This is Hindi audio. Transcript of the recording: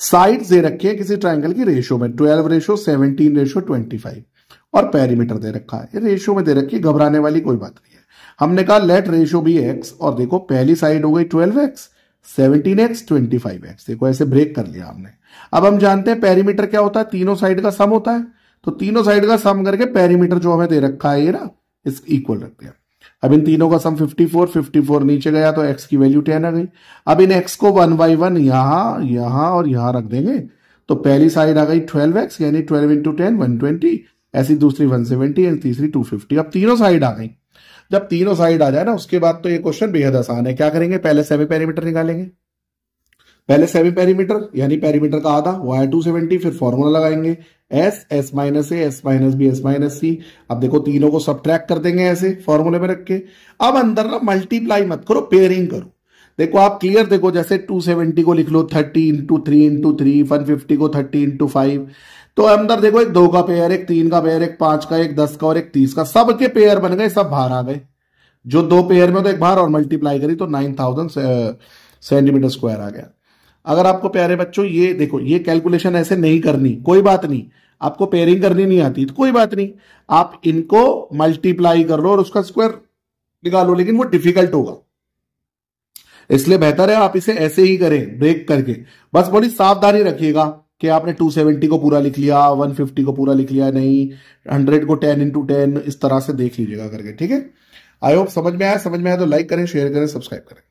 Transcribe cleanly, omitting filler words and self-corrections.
साइड दे रखे हैं किसी ट्राइंगल की रेशियो में 12:17:25 और पेरीमीटर दे रखा है, ये रेशियो में दे रखी है, घबराने वाली कोई बात नहीं है। हमने कहा लेट रेशियो बी एक्स, और देखो पहली साइड हो गई 12x, 17x, 25x, देखो ऐसे ब्रेक कर लिया हमने। अब हम जानते हैं पेरीमीटर क्या होता है, तीनों साइड का सम होता है, तो तीनों साइड का सम करके पेरीमीटर जो हमें दे रखा है ये ना, इस इक्वल रख दिया। अब इन तीनों का सम 54 नीचे गया तो x की वैल्यू 10 आ गई। अब इन x को 1 by 1 यहां और यहां रख देंगे, तो पहली साइड आ गई 12x, यानी 12 इंटू 10 120, ऐसी दूसरी 170 और तीसरी 250। अब तीनों साइड आ गई। जब तीनों साइड आ जाए ना, उसके बाद तो ये क्वेश्चन बेहद आसान है। क्या करेंगे, पहले सेमी पेरीमीटर निकालेंगे। पहले सेमी पेरीमीटर यानी पेरीमीटर का आधा वो है 270, फिर फॉर्मूला लगाएंगे s minus a, s minus b, s minus c. अब देखो तीनों को सबट्रैक्ट कर देंगे ऐसे फॉर्मूले में रख के। अब अंदर ना मल्टीप्लाई मत करो, पेयरिंग करो। देखो आप क्लियर देखो, जैसे 270 को लिख लो 30 इंटू 3 इंटू 3, 150 को 30 इंटू 5, तो अंदर देखो एक 2 का पेयर, एक 3 का पेयर, एक 5 का, एक 10 का और एक 30 का, सबके पेयर बन गए, सब बाहर आ गए। जो 2 पेयर में तो एक बाहर और मल्टीप्लाई करी तो 9000 सेंटीमीटर स्क्वायर आ गया। अगर आपको प्यारे बच्चों ये देखो, ये कैलकुलेशन ऐसे नहीं करनी, कोई बात नहीं, आपको पेयरिंग करनी नहीं आती तो कोई बात नहीं, आप इनको मल्टीप्लाई कर लो और उसका स्क्वायर निकालो, लेकिन वो डिफिकल्ट होगा, इसलिए बेहतर है आप इसे ऐसे ही करें ब्रेक करके। बस बड़ी सावधानी रखिएगा कि आपने 270 को पूरा लिख लिया, 150 को पूरा लिख लिया, नहीं 100 को 10 इंटू 10, इस तरह से देख लीजिएगा करके, ठीक है। आई होप समझ में आया तो लाइक करें, शेयर करें, सब्सक्राइब करें।